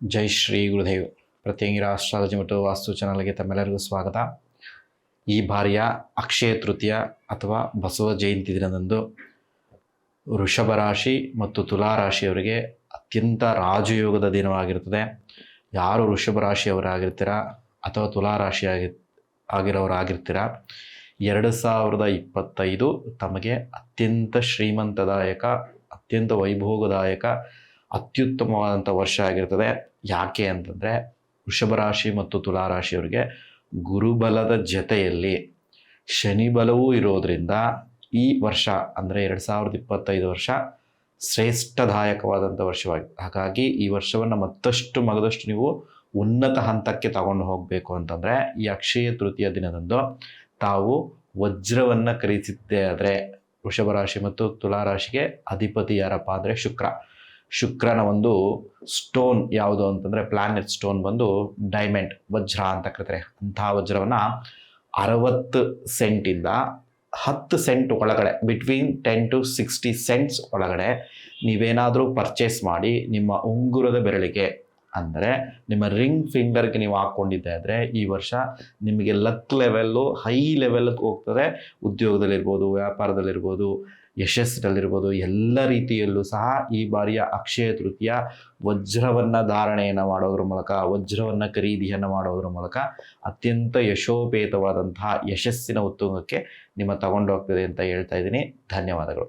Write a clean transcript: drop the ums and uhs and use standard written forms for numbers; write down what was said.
ಜೈ Shri Gurudev. Pratyangira astrology ಮತ್ತು ವಾಸ್ತು ಚಾನಲ್ಗೆ ತಮ್ಮೆಲ್ಲರಿಗೂ ಸ್ವಾಗತ. ಈ ಬಾರಿಯ ಅಕ್ಷಯ ತೃತೀಯ ಅಥವಾ ಬಸವ ಜಯಂತಿ ದಿನದಂದು ವೃಷಭ ರಾಶಿ ಮತ್ತು ತುಲಾ ರಾಶಿಯವರಿಗೆ ಅತ್ಯಂತ ರಾಜಯೋಗದ ದಿನವಾಗಿರುತ್ತದೆ. ಯಾರು ವೃಷಭ ರಾಶಿಯವರಾಗಿರ್ತೀರಾ ಅಥವಾ ತುಲಾ ರಾಶಿ ಆಗಿರೋರಾಗಿರ್ತೀರಾ, 2025 ತಮಗೆ ಅತ್ಯಂತ ಶ್ರೀಮಂತದಾಯಕ, ಅತ್ಯಂತ ವೈಭೋಗದಾಯಕ, ಅತ್ಯುತ್ತಮವಾದಂಥ ವರ್ಷ ಆಗಿರ್ತದೆ. ಯಾಕೆ ಅಂತಂದರೆ, ವೃಷಭ ರಾಶಿ ಮತ್ತು ತುಲಾ ರಾಶಿಯವರಿಗೆ ಗುರುಬಲದ ಜೊತೆಯಲ್ಲಿ ಶನಿ ಬಲವೂ ಇರೋದರಿಂದ ಈ ವರ್ಷ ಅಂದರೆ 2025 ವರ್ಷ ಶ್ರೇಷ್ಠದಾಯಕವಾದಂಥ ವರ್ಷವಾಗಿದೆ. ಹಾಗಾಗಿ ಈ ವರ್ಷವನ್ನು ಮಗದಷ್ಟು ನೀವು ಉನ್ನತ ಹಂತಕ್ಕೆ ತಗೊಂಡು ಹೋಗಬೇಕು ಅಂತಂದರೆ ಈ ಅಕ್ಷಯ ತೃತೀಯ ದಿನದಂದು ತಾವು ವಜ್ರವನ್ನು ಖರೀದಿಸಿದ್ದೇ ಆದರೆ, ವೃಷಭ ರಾಶಿ ಮತ್ತು ತುಲಾ ರಾಶಿಗೆ ಅಧಿಪತಿ ಯಾರಪ್ಪ ಅಂದರೆ ಶುಕ್ರನ ಒಂದು ಸ್ಟೋನ್ ಯಾವುದು ಅಂತಂದರೆ ಪ್ಲಾನೆಟ್ ಸ್ಟೋನ್ ಬಂದು ಡೈಮಂಡ್ ವಜ್ರ ಅಂತ ಕರೀತಾರೆ. ಅಂತಹ ವಜ್ರವನ್ನು 60 ಸೆಂಟಿಂದ 10 ಸೆಂಟ್ ಒಳಗಡೆ, ಬಿಟ್ವೀನ್ 10 to 60 ಸೆಂಟ್ಸ್ ಒಳಗಡೆ ನೀವೇನಾದರೂ ಪರ್ಚೇಸ್ ಮಾಡಿ ನಿಮ್ಮ ಉಂಗುರದ ಬೆರಳಿಗೆ ಅಂದರೆ ನಿಮ್ಮ ರಿಂಗ್ ಫಿಂಗರ್ಗೆ ನೀವು ಹಾಕ್ಕೊಂಡಿದ್ದೆ ಆದರೆ ಈ ವರ್ಷ ನಿಮಗೆ ಲಕ್ ಲೆವೆಲ್ಲು ಹೈ ಲೆವೆಲ್ಗೆ ಹೋಗ್ತದೆ. ಉದ್ಯೋಗದಲ್ಲಿರ್ಬೋದು, ವ್ಯಾಪಾರದಲ್ಲಿರ್ಬೋದು, ಯಶಸ್ಸಿನಲ್ಲಿರ್ಬೋದು, ಎಲ್ಲ ರೀತಿಯಲ್ಲೂ ಸಹ ಈ ಬಾರಿಯ ಅಕ್ಷಯ ತೃತೀಯ ವಜ್ರವನ್ನು ಧಾರಣೆಯನ್ನು ಮಾಡೋದ್ರ ಮೂಲಕ, ವಜ್ರವನ್ನು ಖರೀದಿಯನ್ನು ಮಾಡೋದ್ರ ಮೂಲಕ ಅತ್ಯಂತ ಯಶೋಪೇತವಾದಂತಹ ಯಶಸ್ಸಿನ ಉತ್ತುಂಗಕ್ಕೆ ನಿಮ್ಮ ತಗೊಂಡೋಗ್ತದೆ ಅಂತ ಹೇಳ್ತಾ ಇದ್ದೀನಿ. ಧನ್ಯವಾದಗಳು.